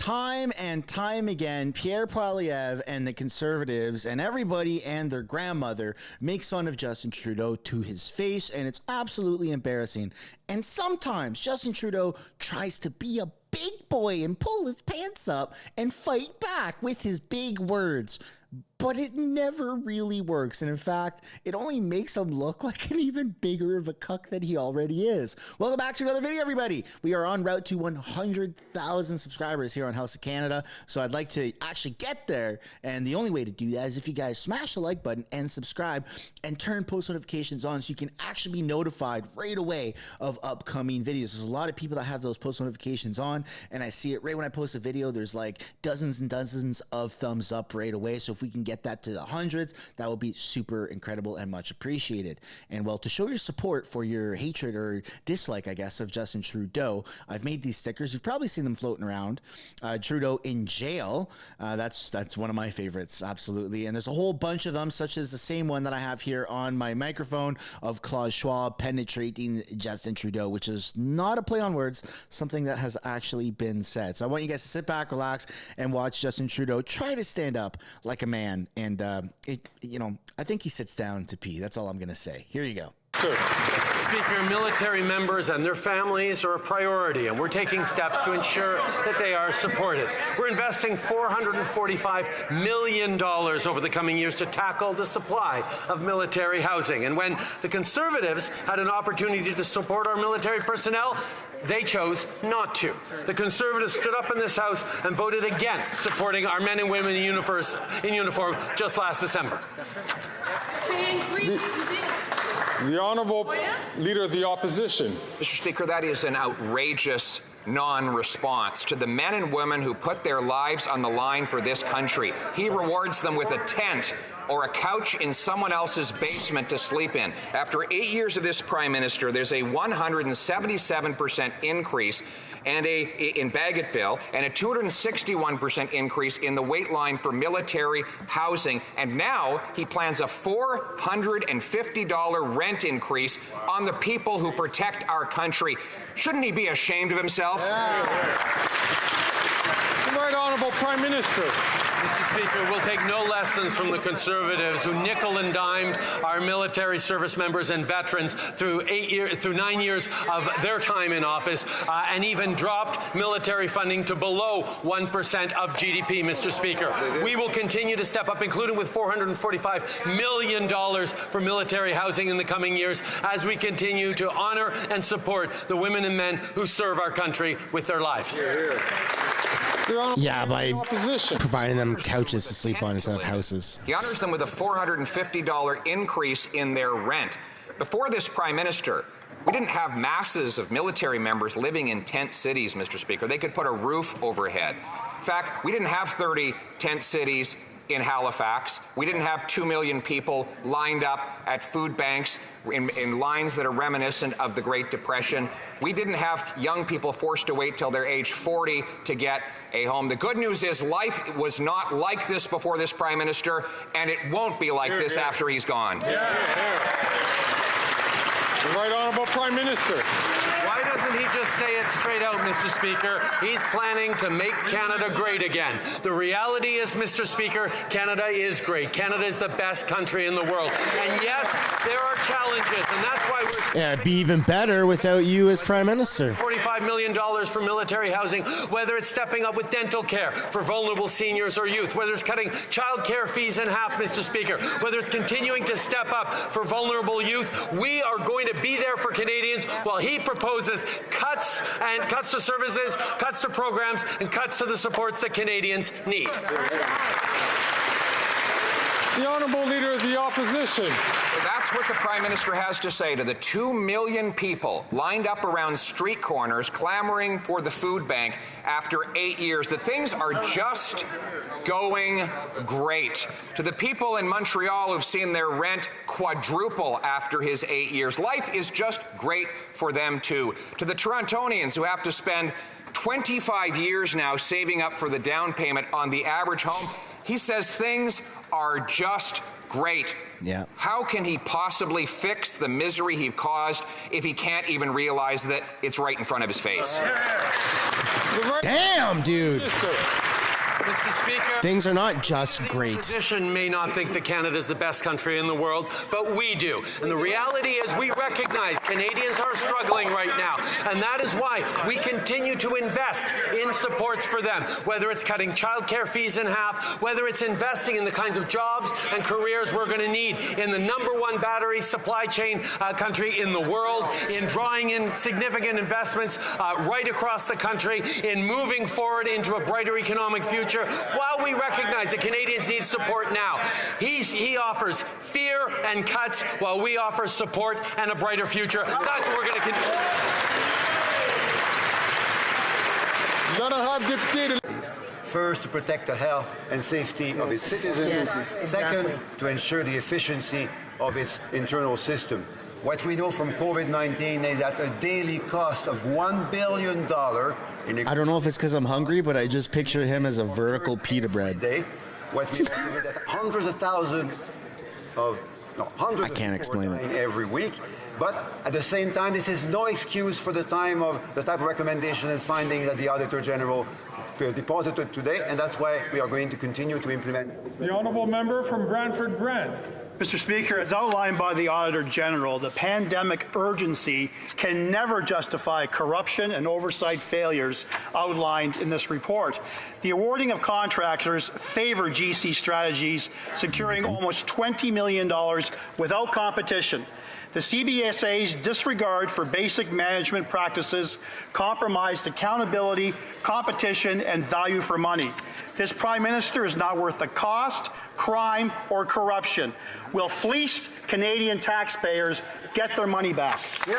time and time again, Pierre Poilievre and the Conservatives and everybody and their grandmother makes fun of Justin Trudeau to his face, and it's absolutely embarrassing. And sometimes Justin Trudeau tries to be a big boy and pull his pants up and fight back with his big words. But it never really works. And in fact, it only makes him look like an even bigger of a cuck than he already is. Welcome back to another video, everybody. We are en route to 100,000 subscribers here on House of Canada. So I'd like to actually get there. And the only way to do that is if you guys smash the like button and subscribe and turn post notifications on so you can actually be notified right away of upcoming videos. There's a lot of people that have those post notifications on, and I see it right when I post a video. There's like dozens and dozens of thumbs up right away. So if we can get that to the hundreds, that would be super incredible and much appreciated. And well, to show your support for your hatred or dislike, I guess, of Justin Trudeau, I've made these stickers. You've probably seen them floating around. Trudeau in jail. That's one of my favorites, absolutely. And there's a whole bunch of them, such as the same one that I have here on my microphone of Klaus Schwab penetrating Justin Trudeau, which is not a play on words, something that has actually been said. So I want you guys to sit back, relax, and watch Justin Trudeau try to stand up like a man. And, I think he sits down to pee. That's all I'm going to say. Here you go. Sure. Speaker, military members and their families are a priority, and we're taking steps to ensure that they are supported. We're investing $445 million over the coming years to tackle the supply of military housing. And when the Conservatives had an opportunity to support our military personnel, they chose not to. The Conservatives stood up in this House and voted against supporting our men and women in uniform just last December. The Honourable Leader of the Opposition. Mr. Speaker, that is an outrageous non-response to the men and women who put their lives on the line for this country. He rewards them with a tent or a couch in someone else's basement to sleep in. After 8 years of this Prime Minister, there's a 177% increase in Bagotville and a 261% increase in the wait line for military housing. And now he plans a $450 rent increase on the people who protect our country. Shouldn't he be ashamed of himself? The Right Honourable Prime Minister. Mr. Speaker, we'll take no lessons from the Conservatives who nickel and dimed our military service members and veterans through 9 years of their time in office, and even dropped military funding to below 1% of GDP, Mr. Speaker. We will continue to step up, including with $445 million for military housing in the coming years, as we continue to honor and support the women and men who serve our country with their lives. Yeah, by providing them couches to sleep on instead of houses. He honors them with a $450 increase in their rent. Before this Prime Minister, we didn't have masses of military members living in tent cities, Mr. Speaker. They could put a roof overhead. In fact, we didn't have 30 tent cities in Halifax. We didn't have 2 million people lined up at food banks in lines that are reminiscent of the Great Depression. We didn't have young people forced to wait till they're age 40 to get a home. The good news is life was not like this before this Prime Minister, and it won't be like this after he's gone. The Right Honourable Prime Minister. Why doesn't he just say it straight out, Mr. Speaker? He's planning to make Canada great again. The reality is, Mr. Speaker, Canada is great. Canada is the best country in the world. And yes, there are challenges, and that's why we're... Yeah, it'd be even better without you as Prime Minister. $45 million for military housing, whether it's stepping up with dental care for vulnerable seniors or youth, whether it's cutting child care fees in half, Mr. Speaker, whether it's continuing to step up for vulnerable youth. We are going to be there for Canadians while he proposes cuts to services, cuts to programs, and cuts to the supports that Canadians need. The Honourable Leader of the Opposition. So that's what the Prime Minister has to say to the 2 million people lined up around street corners clamoring for the food bank after 8 years. That things are just going great. To the people in Montreal who've seen their rent quadruple after his 8 years, life is just great for them too. To the Torontonians who have to spend 25 years now saving up for the down payment on the average home, he says things are just great. Yeah. How can he possibly fix the misery he caused if he can't even realize that it's right in front of his face? The Damn, dude. Mr. Speaker, Things are not just great. opposition may not think that Canada is the best country in the world, but we do. And the reality is we recognize Canadians are struggling right now. And that is why we continue to invest in supports for them, whether it's cutting childcare fees in half, whether it's investing in the kinds of jobs and careers we're going to need in the #1 battery supply chain country in the world, in drawing in significant investments right across the country, in moving forward into a brighter economic future. While we recognize that Canadians need support now, he offers fear and cuts while we offer support and a brighter future. That's what we're going to continue. First, to protect the health and safety of its citizens. Yes, Second, exactly. to ensure the efficiency of its internal system. What we know from COVID-19 is that a daily cost of $1 billion in I don't know if it's because I'm hungry, but I just pictured him as a vertical pita bread. day. What we know is that hundreds of thousands of hundreds I can't explain it. every week. But at the same time, this is no excuse for the type of recommendation and finding that the Auditor General deposited today, and that's why we are going to continue to implement. The honourable member from Brantford Brant. Mr. Speaker, as outlined by the Auditor General, the pandemic urgency can never justify corruption and oversight failures outlined in this report. The awarding of contractors favor GC Strategies, securing almost $20 million without competition. The CBSA's disregard for basic management practices compromised accountability, competition, and value for money. This Prime Minister is not worth the cost, crime, or corruption. Will fleeced Canadian taxpayers get their money back? The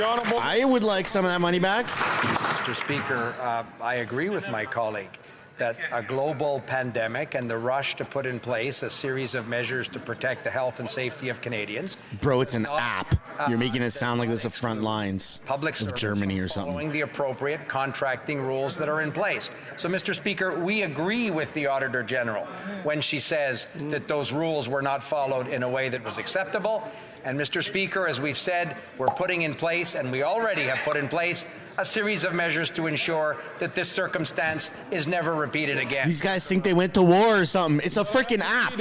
honourable. I would like some of that money back. Mr. Speaker, I agree with my colleague that a global pandemic and the rush to put in place a series of measures to protect the health and safety of Canadians. Bro, it's an app. You're making it sound like this is the front lines Public of service Germany or following something. the appropriate contracting rules that are in place. So, Mr. Speaker, we agree with the Auditor General when she says that those rules were not followed in a way that was acceptable. And, Mr. Speaker, as we've said, we're putting in place, and we already have put in place, a series of measures to ensure that this circumstance is never repeated again. These guys think they went to war or something. It's a freaking app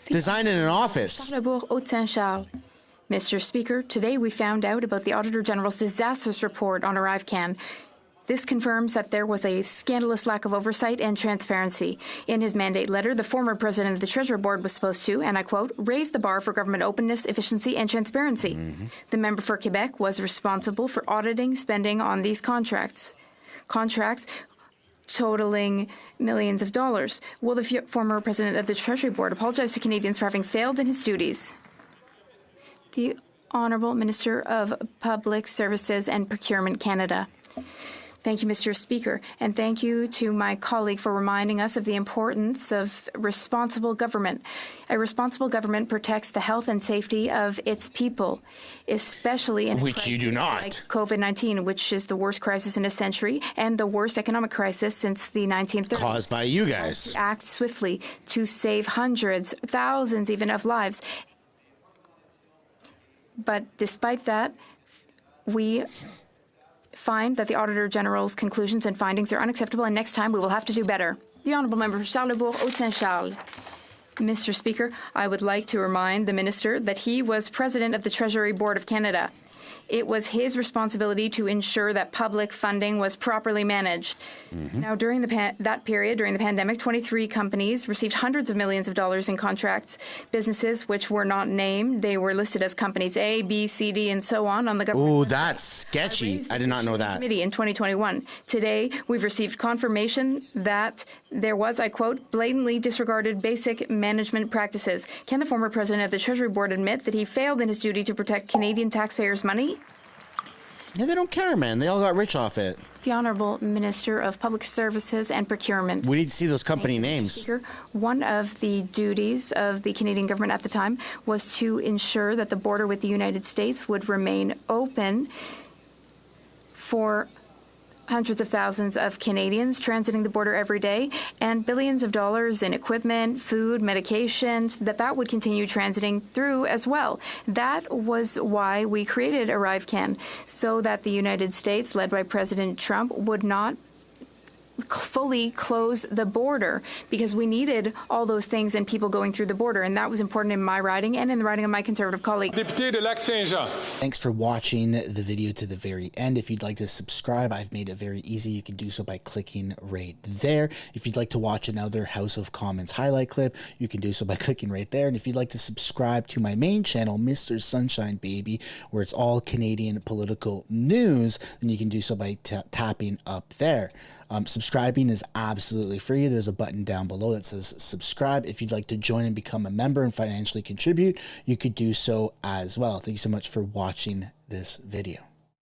designed in an office. Haute-Saint-Charles. Mr. Speaker, today we found out about the Auditor General's disastrous report on ArriveCan. This confirms that there was a scandalous lack of oversight and transparency. In his mandate letter, the former president of the Treasury Board was supposed to, and I quote, raise the bar for government openness, efficiency, and transparency. The member for Quebec was responsible for auditing spending on these contracts totaling millions of dollars. Will the former president of the Treasury Board apologize to Canadians for having failed in his duties? The Honourable Minister of Public Services and Procurement Canada. Thank you, Mr. Speaker, and thank you to my colleague for reminding us of the importance of responsible government. A responsible government protects the health and safety of its people, especially in Which you do not. like COVID-19, which is the worst crisis in a century and the worst economic crisis since the 1930s. Caused by you guys. Act swiftly to save hundreds, thousands even of lives. But despite that, we find that the Auditor General's conclusions and findings are unacceptable, and next time we will have to do better. The Honourable Member for Charlebourg, Haute-Saint-Charles. Mr. Speaker, I would like to remind the Minister that he was President of the Treasury Board of Canada. It was his responsibility to ensure that public funding was properly managed. Now, during that period, during the pandemic, 23 companies received hundreds of millions of dollars in contracts. Businesses which were not named, they were listed as companies A, B, C, D, and so on the government. Ooh, that's sketchy. I did not know that. Committee in 2021. Today, we've received confirmation that there was, I quote, blatantly disregarded basic management practices. Can the former president of the Treasury Board admit that he failed in his duty to protect Canadian taxpayers' money? Yeah, they don't care, man. They all got rich off it. The Honourable Minister of Public Services and Procurement. We need to see those company names. Speaker, one of the duties of the Canadian government at the time was to ensure that the border with the United States would remain open for hundreds of thousands of Canadians transiting the border every day, and billions of dollars in equipment, food, medications, that would continue transiting through as well. That was why we created ArriveCan, so that the United States, led by President Trump, would not fully close the border, because we needed all those things and people going through the border, and that was important in my riding and in the riding of my Conservative colleague. Député de Lac-Saint-Jean. Thanks for watching the video to the very end. If you'd like to subscribe, I've made it very easy. You can do so by clicking right there. If you'd like to watch another House of Commons highlight clip, you can do so by clicking right there. And if you'd like to subscribe to my main channel, Mistersunshinebaby, where it's all Canadian political news, then you can do so by tapping up there. Subscribing is absolutely free. There's a button down below that says subscribe. If you'd like to join and become a member and financially contribute, you could do so as well. Thank you so much for watching this video.